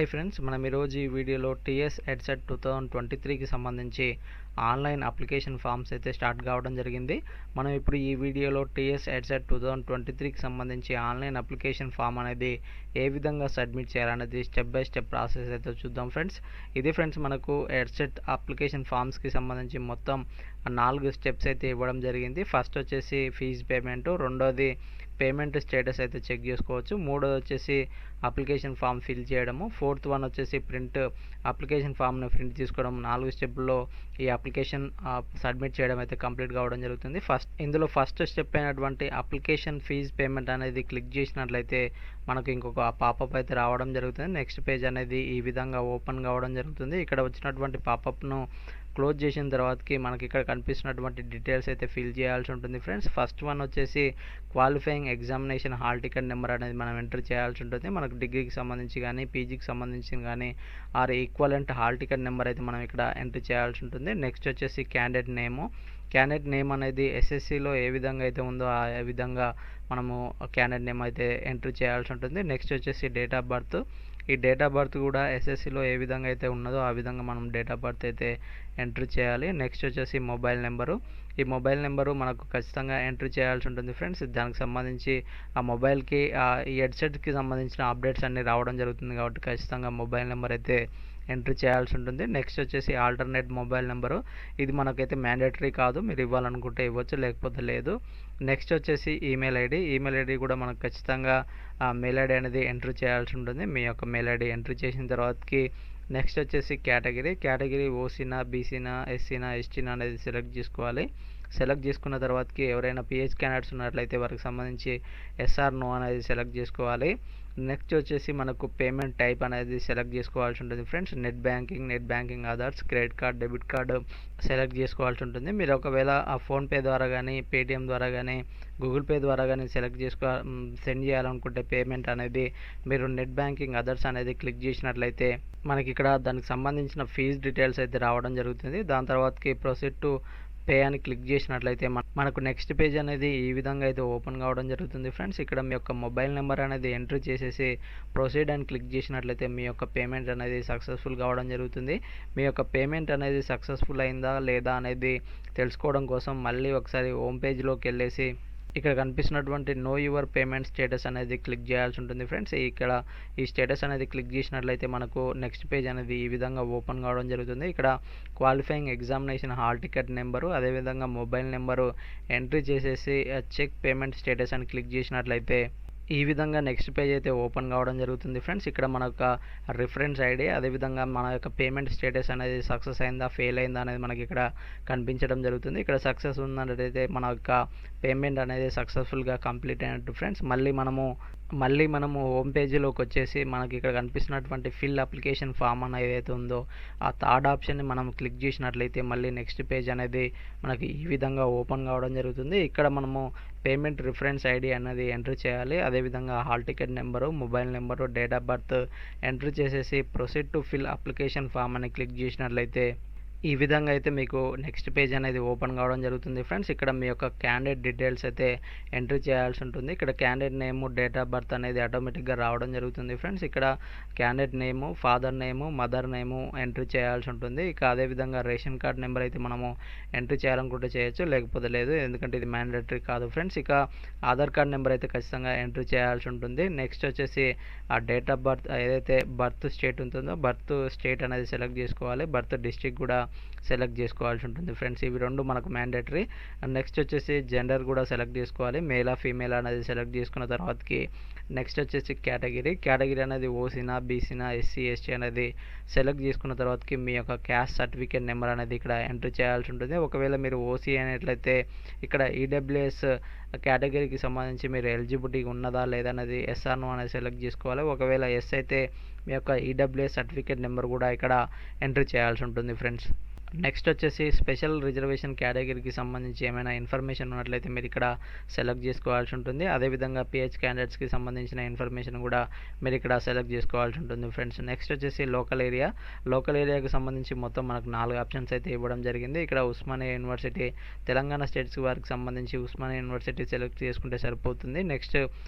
Hi friends, మనం ఈరోజు ఈ వీడియోలో Ed.Cet 2023కి సంబంధించి ఆన్లైన్ అప్లికేషన్ ఫామ్స్ అయితే స్టార్ట్ కావడం జరిగింది. మనం ఇప్పుడు ఈ వీడియోలో Ed.Cet 2023కి సంబంధించి ఆన్లైన్ అప్లికేషన్ ఫామ్ అనేది ఏ విధంగా సబ్మిట్ చేయాలనేది స్టెప్ బై స్టెప్ ప్రాసెస్ అయితే చూద్దాం ఫ్రెండ్స్. ఇది ఫ్రెండ్స్ మనకు Ed.Cet అప్లికేషన్ ఫామ్స్కి సంబంధించి మొత్తం 4 స్టెప్స్ అయితే ఇవ్వడం జరిగింది. ఫస్ట్ వచ్చేసి ఫీజు పేమెంట్, రెండోది పేమెంట్ స్టేటస్ అయితే చెక్ చేసుకోవచ్చు, మూడోది వచ్చేసి అప్లికేషన్ ఫామ్ ఫిల్ చేయడము, ఫోర్త్ వన్ వచ్చేసి అప్లికేషన్ ఫామ్ని ప్రింట్ తీసుకోవడం. 4 స్టెప్లో ఈ అప్లికేషన్ సబ్మిట్ చేయడం అయితే కంప్లీట్ కావడం జరుగుతుంది. ఇందులో ఫస్ట్ స్టెప్ అయినటువంటి అప్లికేషన్ ఫీజ్ పేమెంట్ అనేది క్లిక్ చేసినట్లయితే మనకు ఇంకొక పాపప్ అయితే రావడం జరుగుతుంది. నెక్స్ట్ పేజ్ అనేది ఈ విధంగా ఓపెన్ కావడం జరుగుతుంది. ఇక్కడ వచ్చినటువంటి పాపప్ను క్లోజ్ చేసిన తర్వాతకి మనకి ఇక్కడ కనిపిస్తున్నటువంటి డీటెయిల్స్ అయితే ఫిల్ చేయాల్సి ఉంటుంది ఫ్రెండ్స్. ఫస్ట్ వన్ వచ్చేసి qualifying examination hall ticket number అనేది మనం ఎంటర్ చేయాల్సి ఉంటుంది. మనకు డిగ్రీకి సంబంధించి కానీ పీజీకి సంబంధించి కానీ are equivalent hall ticket number అయితే మనం ఇక్కడ ఎంటర్ చేయాల్సి ఉంటుంది. నెక్స్ట్ వచ్చేసి క్యాండిడేట్ నేమ్ అనేది ఎస్ఎస్సిలో ఏ విధంగా అయితే ఉందో ఆ విధంగా మనము క్యాండిడేట్ నేమ్ అయితే ఎంటర్ చేయాల్సి ఉంటుంది. నెక్స్ట్ వచ్చేసి డేట్ ఆఫ్ బర్త్. ఈ డేట్ ఆఫ్ బర్త్ కూడా ఎస్ఎస్సిలో ఏ విధంగా అయితే ఉన్నదో ఆ విధంగా మనం డేట్ ఆఫ్ బర్త్ అయితే ఎంటర్ చేయాలి. నెక్స్ట్ వచ్చేసి మొబైల్ నెంబరు. ఈ మొబైల్ నెంబరు మనకు ఖచ్చితంగా ఎంటర్ చేయాల్సి ఉంటుంది ఫ్రెండ్స్. దానికి సంబంధించి ఆ మొబైల్కి ఈ Ed.Cetకి సంబంధించిన అప్డేట్స్ అన్నీ రావడం జరుగుతుంది కాబట్టి ఖచ్చితంగా మొబైల్ నెంబర్ అయితే ఎంటర్ చేయాల్సి ఉంటుంది. నెక్స్ట్ వచ్చేసి ఆల్టర్నేట్ మొబైల్ నెంబరు. ఇది మనకైతే మ్యాండేటరీ కాదు, మీరు ఇవ్వాలనుకుంటే ఇవ్వచ్చు, లేకపోతే లేదు. నెక్స్ట్ వచ్చేసి ఈమెయిల్ ఐడి కూడా మనకు ఖచ్చితంగా మెయిల్ ఐడి అనేది ఎంటర్ చేయాల్సి ఉంటుంది. మీ యొక్క మెయిల్ ఐడి ఎంటర్ చేసిన తర్వాతకి నెక్స్ట్ వచ్చేసి కేటగిరీ ఓసీనా, బీసీనా, ఎస్సీనా, ఎస్టీనా అనేది సెలెక్ట్ చేసుకోవాలి. సెలెక్ట్ చేసుకున్న తర్వాతకి ఎవరైనా పిహెచ్ క్యాండిడేట్స్ ఉన్నట్లయితే వారికి సంబంధించి ఎస్ఆర్ నో అనేది సెలెక్ట్ చేసుకోవాలి. నెక్స్ట్ వచ్చేసి మనకు పేమెంట్ టైప్ అనేది సెలెక్ట్ చేసుకోవాల్సి ఉంటుంది friends. Net banking others, credit card, debit card select చేసుకోవాల్సి ఉంటుంది. మీరు ఒకవేళ ఆ ఫోన్పే ద్వారా కానీ పేటిఎం ద్వారా కానీ గూగుల్ పే ద్వారా కానీ సెండ్ చేయాలనుకుంటే పేమెంట్ అనేది మీరు నెట్ బ్యాంకింగ్ అదర్స్ అనేది క్లిక్ చేసినట్లయితే మనకి ఇక్కడ దానికి సంబంధించిన ఫీజ్ డీటెయిల్స్ అయితే రావడం జరుగుతుంది. దాని తర్వాతకి ప్రొసీడ్ టు పే అని క్లిక్ చేసినట్లయితే మనకు నెక్స్ట్ పేజ్ అనేది ఈ విధంగా అయితే ఓపెన్ కావడం జరుగుతుంది ఫ్రెండ్స్. ఇక్కడ మీ యొక్క మొబైల్ నెంబర్ అనేది ఎంటర్ చేసేసి ప్రొసీడ్ అని క్లిక్ చేసినట్లయితే మీ యొక్క పేమెంట్ అనేది సక్సెస్ఫుల్ కావడం జరుగుతుంది. మీ యొక్క పేమెంట్ అనేది సక్సెస్ఫుల్ అయిందా లేదా అనేది తెలుసుకోవడం కోసం మళ్ళీ ఒకసారి హోమ్ పేజ్లోకి వెళ్ళేసి ఇక్కడ కనిపిస్తున్నటువంటి నో యువర్ పేమెంట్ స్టేటస్ అనేది క్లిక్ చేయాల్సి ఉంటుంది ఫ్రెండ్స్. ఇక్కడ ఈ స్టేటస్ అనేది క్లిక్ చేసినట్లయితే మనకు నెక్స్ట్ పేజ్ అనేది ఈ విధంగా ఓపెన్ కావడం జరుగుతుంది. ఇక్కడ qualifying examination hall ticket number అదేవిధంగా మొబైల్ నెంబరు ఎంట్రీ చేసేసి చెక్ పేమెంట్ స్టేటస్ అని క్లిక్ చేసినట్లయితే ఈ విధంగా నెక్స్ట్ పేజ్ అయితే ఓపెన్ కావడం జరుగుతుంది ఫ్రెండ్స్. ఇక్కడ మన యొక్క రిఫరెన్స్ ఐడి అదేవిధంగా మన యొక్క పేమెంట్ స్టేటస్ అనేది సక్సెస్ అయిందా ఫెయిల్ అయిందా అనేది మనకి ఇక్కడ కనిపించడం జరుగుతుంది. ఇక్కడ సక్సెస్ ఉందన్నట్లయితే మన యొక్క పేమెంట్ అనేది సక్సెస్ఫుల్గా కంప్లీట్ అయినట్టు ఫ్రెండ్స్. మళ్ళీ మనము హోమ్ పేజీలోకి వచ్చేసి మనకి ఇక్కడ కనిపిస్తున్నటువంటి ఫిల్ అప్లికేషన్ ఫామ్ అనేది ఏదైతే ఉందో ఆ థర్డ్ ఆప్షన్ని మనం క్లిక్ చేసినట్లయితే మళ్ళీ నెక్స్ట్ పేజ్ అనేది మనకి ఈ విధంగా ఓపెన్ కావడం జరుగుతుంది. ఇక్కడ మనము పేమెంట్ రిఫరెన్స్ ఐడి అనేది ఎంటర్ చేయాలి. అదేవిధంగా hall ticket number, mobile number, date of birth enter చేసేసి proceed to fill application form అని క్లిక్ చేసినట్లయితే ఈ విధంగా అయితే మీకు నెక్స్ట్ పేజ్ అనేది ఓపెన్ కావడం జరుగుతుంది ఫ్రెండ్స్. ఇక్కడ మీ యొక్క క్యాండిడేట్ డీటెయిల్స్ అయితే ఎంట్రీ చేయాల్సి ఉంటుంది. ఇక్కడ candidate name, date of birth అనేది ఆటోమేటిక్గా రావడం జరుగుతుంది ఫ్రెండ్స్. ఇక్కడ క్యాండిడేట్ నేము, ఫాదర్ నేము, మదర్ నేము ఎంట్రీ చేయాల్సి ఉంటుంది. ఇక అదేవిధంగా రేషన్ కార్డ్ నెంబర్ అయితే మనము ఎంట్రీ చేయాలనుకుంటే చేయొచ్చు, లేకపోతే లేదు, ఎందుకంటే ఇది మ్యాండేటరీ కాదు ఫ్రెండ్స్. ఇక ఆధార్ కార్డ్ నెంబర్ అయితే ఖచ్చితంగా ఎంట్రీ చేయాల్సి ఉంటుంది. నెక్స్ట్ వచ్చేసి ఆ డేట్ ఆఫ్ బర్త్ ఏదైతే బర్త్ స్టేట్ ఉంటుందో బర్త్ స్టేట్ అనేది సెలెక్ట్ చేసుకోవాలి. బర్త్ డిస్ట్రిక్ట్ కూడా సెలెక్ట్ చేసుకోవాల్సి ఉంటుంది ఫ్రెండ్స్. ఇవి రెండు మనకు మ్యాండేటరీ. నెక్స్ట్ వచ్చేసి జెండర్ కూడా సెలెక్ట్ చేసుకోవాలి, మేలా ఫీమేల్ అనేది సెలెక్ట్ చేసుకున్న తర్వాతకి నెక్స్ట్ వచ్చేసి కేటగిరీ అనేది ఓసీనా, బీసీనా, ఎస్సీ, ఎస్టీ అనేది సెలెక్ట్ చేసుకున్న తర్వాతకి మీ యొక్క క్యాస్ట్ సర్టిఫికేట్ నెంబర్ అనేది ఇక్కడ ఎంటర్ చేయాల్సి ఉంటుంది. ఒకవేళ మీరు ఓసీ అయినట్లయితే ఇక్కడ ఈడబ్ల్యూఎస్ కేటగిరీకి సంబంధించి మీరు ఎలిజిబిలిటీ ఉన్నదా లేదా అనేది ఎస్ఆర్ నో అనేది సెలెక్ట్ చేసుకోవాలి. ఒకవేళ ఎస్ అయితే మీ యొక్క ఈడబ్ల్యూఎస్ సర్టిఫికేట్ నెంబర్ కూడా ఇక్కడ ఎంటర్ చేయాల్సి ఉంటుంది ఫ్రెండ్స్. నెక్స్ట్ వచ్చేసి స్పెషల్ రిజర్వేషన్ కేటగిరీకి సంబంధించి ఏమైనా ఇన్ఫర్మేషన్ ఉన్నట్లయితే మీరు ఇక్కడ సెలెక్ట్ చేసుకోవాల్సి ఉంటుంది. అదేవిధంగా పిహెచ్ క్యాండిడేట్స్కి సంబంధించిన ఇన్ఫర్మేషన్ కూడా మీరు ఇక్కడ సెలెక్ట్ చేసుకోవాల్సి ఉంటుంది ఫ్రెండ్స్. నెక్స్ట్ వచ్చేసి లోకల్ ఏరియాకి సంబంధించి మొత్తం మనకు 4 ఆప్షన్స్ అయితే ఇవ్వడం జరిగింది. ఇక్కడ ఉస్మానియా యూనివర్సిటీ, తెలంగాణ స్టేట్స్ వారికి సంబంధించి ఉస్మానియా యూనివర్సిటీ సెలెక్ట్ చేసుకుంటే సరిపోతుంది. Next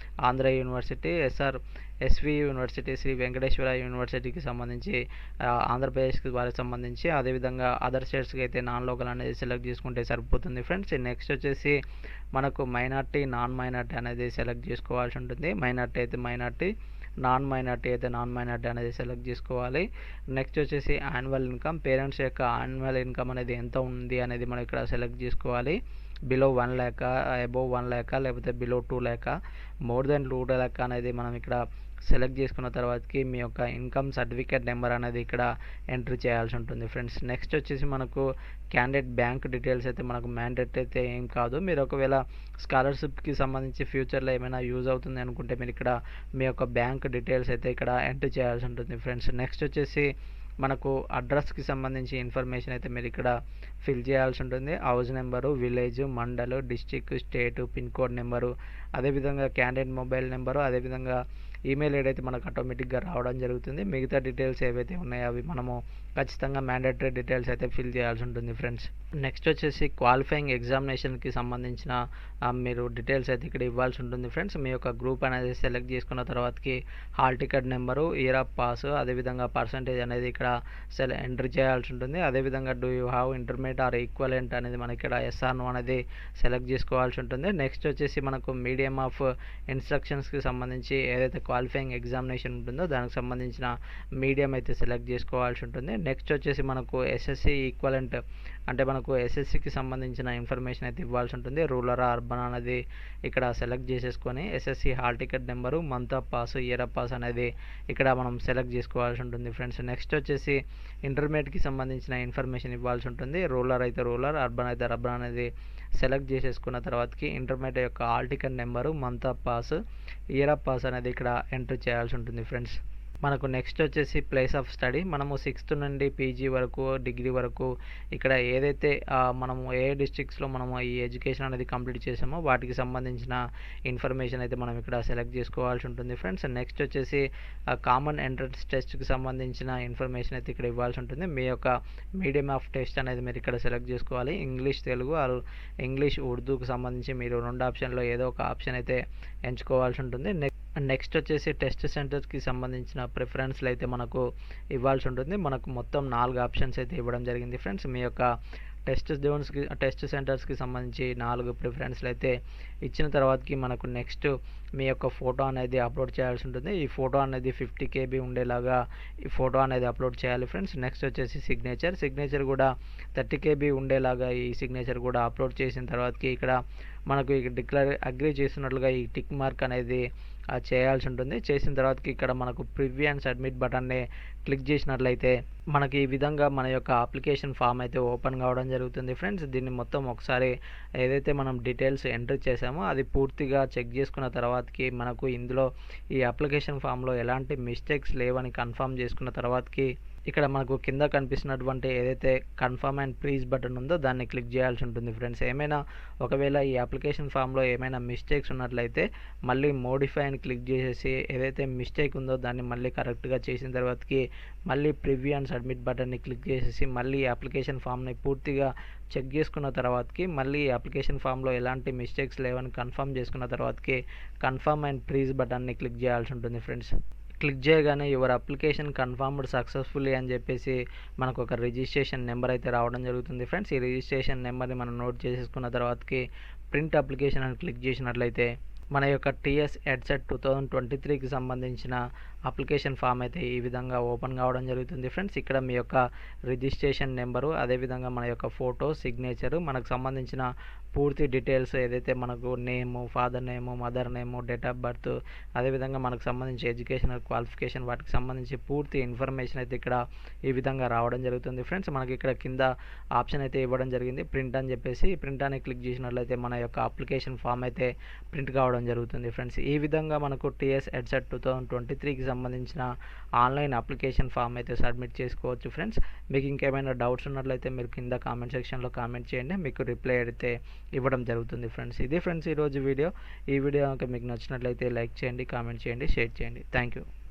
Andhra university, SV university, Sri Venkateswara యూనివర్సిటీకి సంబంధించి ఆంధ్రప్రదేశ్కి వారికి సంబంధించి, అదేవిధంగా అదర్ స్టేట్స్కి అయితే నాన్ లోకల్ అనేది సెలెక్ట్ చేసుకుంటే సరిపోతుంది ఫ్రెండ్స్. నెక్స్ట్ వచ్చేసి మనకు మైనార్టీ, నాన్ మైనార్టీ అనేది సెలెక్ట్ చేసుకోవాల్సి ఉంటుంది. మైనార్టీ అయితే మైనార్టీ, నాన్ మైనార్టీ అయితే నాన్ మైనార్టీ అనేది సెలెక్ట్ చేసుకోవాలి. నెక్స్ట్ వచ్చేసి యాన్యువల్ ఇన్కమ్, పేరెంట్స్ యొక్క యాన్యువల్ ఇన్కమ్ అనేది ఎంత ఉంది అనేది మనం ఇక్కడ సెలెక్ట్ చేసుకోవాలి. బిలో 1 lakh, అబోవ్ 1 lakh, లేకపోతే below 2 lakh, more than 2 lakh అనేది మనం ఇక్కడ సెలెక్ట్ చేసుకున్న తర్వాతకి మీ యొక్క ఇన్కమ్ సర్టిఫికేట్ నెంబర్ అనేది ఇక్కడ ఎంట్రీ చేయాల్సి ఉంటుంది ఫ్రెండ్స్. నెక్స్ట్ వచ్చేసి మనకు క్యాండిడేట్ బ్యాంక్ డీటెయిల్స్ అయితే మనకు మ్యాండేట్ అయితే ఏం కాదు. మీరు ఒకవేళ స్కాలర్షిప్కి సంబంధించి ఫ్యూచర్లో ఏమైనా యూజ్ అవుతుంది అనుకుంటే మీరు ఇక్కడ మీ యొక్క బ్యాంక్ డీటెయిల్స్ అయితే ఇక్కడ ఎంట్రీ చేయాల్సి ఉంటుంది ఫ్రెండ్స్. నెక్స్ట్ వచ్చేసి మనకు అడ్రస్కి సంబంధించి ఇన్ఫర్మేషన్ అయితే మీరు ఇక్కడ ఫిల్ చేయాల్సి ఉంటుంది. హౌస్ నెంబరు, విలేజ్, మండలు, డిస్టిక్, స్టేటు, పిన్ కోడ్ నెంబరు, అదేవిధంగా క్యాండిడేట్ మొబైల్ నెంబరు, అదేవిధంగా ఈమెయిల్ ఐడి అయితే మనకు ఆటోమేటిక్గా రావడం జరుగుతుంది. మిగతా డీటెయిల్స్ ఏవైతే ఉన్నాయో అవి మనము ఖచ్చితంగా మ్యాండేటరీ డీటెయిల్స్ అయితే ఫిల్ చేయాల్సి ఉంటుంది ఫ్రెండ్స్. నెక్స్ట్ వచ్చేసి క్వాలిఫైయింగ్ ఎగ్జామినేషన్కి సంబంధించిన మీరు డీటెయిల్స్ అయితే ఇక్కడ ఇవ్వాల్సి ఉంటుంది ఫ్రెండ్స్. మీ యొక్క గ్రూప్ అనేది సెలెక్ట్ చేసుకున్న తర్వాతకి hall ticket number, year of pass, అదేవిధంగా పర్సంటేజ్ అనేది ఇక్కడ ఎంట్రీ చేయాల్సి ఉంటుంది. అదేవిధంగా do you have intermediate or equivalent అనేది మనకి ఇక్కడ ఎస్ఆర్నో అనేది సెలెక్ట్ చేసుకోవాల్సి ఉంటుంది. నెక్స్ట్ వచ్చేసి మనకు మీడియం ఆఫ్ ఇన్స్ట్రక్షన్స్కి సంబంధించి ఏదైతే క్వాలిఫైయింగ్ ఎగ్జామినేషన్ ఉంటుందో దానికి సంబంధించిన మీడియం అయితే సెలెక్ట్ చేసుకోవాల్సి ఉంటుంది. నెక్స్ట్ వచ్చేసి మనకు ఎస్ఎస్సి ఈక్వలెంట్ అంటే మనకు ఎస్ఎస్సికి సంబంధించిన ఇన్ఫర్మేషన్ అయితే ఇవ్వాల్సి ఉంటుంది. రూరల్ అర్బన్ అనేది ఇక్కడ సెలెక్ట్ చేసేసుకొని SSC hall ticket number, month of pass, year of pass అనేది ఇక్కడ మనం సెలెక్ట్ చేసుకోవాల్సి ఉంటుంది ఫ్రెండ్స్. నెక్స్ట్ వచ్చేసి ఇంటర్మీడియట్కి సంబంధించిన ఇన్ఫర్మేషన్ ఇవ్వాల్సి ఉంటుంది. రూరల్ అయితే రూరల్, అర్బన్ అయితే అర్బన్ అనేది సెలెక్ట్ చేసేసుకున్న తర్వాతకి ఇంటర్మీడియట్ యొక్క hall ticket number, month of pass, year of pass అనేది ఇక్కడ ఎంటర్ చేయాల్సి ఉంటుంది ఫ్రెండ్స్. మనకు నెక్స్ట్ వచ్చేసి ప్లేస్ ఆఫ్ స్టడీ. మనము 6th నుండి పీజీ వరకు, డిగ్రీ వరకు ఇక్కడ ఏదైతే మనము ఏ డిస్ట్రిక్ట్స్లో మనము ఈ ఎడ్యుకేషన్ అనేది కంప్లీట్ చేసామో వాటికి సంబంధించిన ఇన్ఫర్మేషన్ అయితే మనం ఇక్కడ సెలెక్ట్ చేసుకోవాల్సి ఉంటుంది ఫ్రెండ్స్. నెక్స్ట్ వచ్చేసి కామన్ ఎంట్రన్స్ టెస్ట్కి సంబంధించిన ఇన్ఫర్మేషన్ అయితే ఇక్కడ ఇవ్వాల్సి ఉంటుంది. మీ యొక్క మీడియం ఆఫ్ టెస్ట్ అనేది మీరు ఇక్కడ సెలెక్ట్ చేసుకోవాలి. ఇంగ్లీష్, తెలుగు ఆర్ ఇంగ్లీష్, ఉర్దూకి సంబంధించి మీరు 2 ఆప్షన్లో ఏదో ఒక ఆప్షన్ అయితే ఎంచుకోవాల్సి ఉంటుంది. నెక్స్ట్ వచ్చేసి టెస్ట్ సెంటర్స్కి సంబంధించిన ప్రిఫరెన్స్లు అయితే మనకు ఇవ్వాల్సి ఉంటుంది. మనకు మొత్తం 4 ఆప్షన్స్ అయితే ఇవ్వడం జరిగింది ఫ్రెండ్స్. మీ యొక్క టెస్ట్ సెంటర్స్కి సంబంధించి 4 ప్రిఫరెన్స్లు అయితే ఇచ్చిన తర్వాతకి మనకు నెక్స్ట్ మీ యొక్క ఫోటో అనేది అప్లోడ్ చేయాల్సి ఉంటుంది. ఈ ఫోటో అనేది 50 KB ఉండేలాగా ఈ ఫోటో అనేది అప్లోడ్ చేయాలి ఫ్రెండ్స్. నెక్స్ట్ వచ్చేసి సిగ్నేచర్ కూడా 30 KB ఉండేలాగా ఈ సిగ్నేచర్ కూడా అప్లోడ్ చేసిన తర్వాతకి ఇక్కడ మనకు అగ్రీ చేసినట్లుగా ఈ టిక్ మార్క్ అనేది చేయాల్సి ఉంటుంది. చేసిన తర్వాతకి ఇక్కడ మనకు ప్రివ్యూ అండ్ సబ్మిట్ బటన్ని క్లిక్ చేసినట్లయితే మనకి ఈ విధంగా మన యొక్క అప్లికేషన్ ఫామ్ అయితే ఓపెన్ కావడం జరుగుతుంది ఫ్రెండ్స్. దీన్ని మొత్తం ఒకసారి ఏదైతే మనం డీటెయిల్స్ ఎంటర్ చేసామో అది పూర్తిగా చెక్ చేసుకున్న తర్వాతకి మనకు ఇందులో ఈ అప్లికేషన్ ఫామ్లో ఎలాంటి మిస్టేక్స్ లేవని కన్ఫర్మ్ చేసుకున్న తర్వాతకి ఇక్కడ మనకు కింద కనిపిస్తున్నటువంటి ఏదైతే కన్ఫర్మ్ అండ్ ప్లీజ్ బటన్ ఉందో దాన్ని క్లిక్ చేయాల్సి ఉంటుంది ఫ్రెండ్స్. ఒకవేళ ఈ అప్లికేషన్ ఫామ్లో ఏమైనా మిస్టేక్స్ ఉన్నట్లయితే మళ్ళీ మోడిఫై అని క్లిక్ చేసేసి ఏదైతే మిస్టేక్ ఉందో దాన్ని మళ్ళీ కరెక్ట్గా చేసిన తర్వాతకి మళ్ళీ ప్రివ్యూ అండ్ సబ్మిట్ బటన్ని క్లిక్ చేసేసి మళ్ళీ ఈ అప్లికేషన్ ఫామ్ని పూర్తిగా చెక్ చేసుకున్న తర్వాతకి మళ్ళీ ఈ అప్లికేషన్ ఫామ్లో ఎలాంటి మిస్టేక్స్ లేవని కన్ఫర్మ్ చేసుకున్న తర్వాతకి కన్ఫర్మ్ అండ్ ప్లీజ్ బటన్ని క్లిక్ చేయాల్సి ఉంటుంది ఫ్రెండ్స్. క్లిక్ చేయగానే యువర్ అప్లికేషన్ కన్ఫర్మ్డ్ సక్సెస్ఫుల్లీ అని చెప్పేసి మనకు ఒక రిజిస్ట్రేషన్ నెంబర్ అయితే రావడం జరుగుతుంది ఫ్రెండ్స్. ఈ రిజిస్ట్రేషన్ నెంబర్ని మనం నోట్ చేసేసుకున్న తర్వాతకి ప్రింట్ అప్లికేషన్ అని క్లిక్ చేసినట్లయితే మన యొక్క Ed.Cet 2023కి సంబంధించిన అప్లికేషన్ ఫామ్ అయితే ఈ విధంగా ఓపెన్ కావడం జరుగుతుంది ఫ్రెండ్స్. ఇక్కడ మీ యొక్క రిజిస్ట్రేషన్ నెంబరు, అదేవిధంగా మన యొక్క ఫోటో, సిగ్నేచరు, మనకు సంబంధించిన పూర్తి డీటెయిల్స్ ఏదైతే మనకు name, father name, mother name, date of birth, అదేవిధంగా మనకు సంబంధించి ఎడ్యుకేషనల్ క్వాలిఫికేషన్ వాటికి సంబంధించి పూర్తి ఇన్ఫర్మేషన్ అయితే ఇక్కడ ఈ విధంగా రావడం జరుగుతుంది ఫ్రెండ్స్. మనకి ఇక్కడ కింద ఆప్షన్ అయితే ఇవ్వడం జరిగింది ప్రింట్ అని చెప్పేసి. ప్రింట్ అని క్లిక్ చేసినట్లయితే మన యొక్క అప్లికేషన్ ఫామ్ అయితే ప్రింట్ కావడం జరుగుతుంది ఫ్రెండ్స్. ఈ విధంగా మనకు Ed.Cet 2023కి సంబంధించిన ఆన్లైన్ అప్లికేషన్ ఫామ్ అయితే సబ్మిట్ చేసుకోవచ్చు ఫ్రెండ్స్. మీకు ఇంకేమైనా డౌట్స్ ఉన్నట్లయితే మీరు కింద కామెంట్ సెక్షన్లో కామెంట్ చేయండి, మీకు రిప్లై అయితే ఇవ్వడం జరుగుతుంది ఫ్రెండ్స్. ఇది ఫ్రెండ్స్ ఈరోజు వీడియో. ఈ వీడియో కనుక మీకు నచ్చినట్లయితే లైక్ చేయండి, కామెంట్ చేయండి, షేర్ చేయండి. Thank you.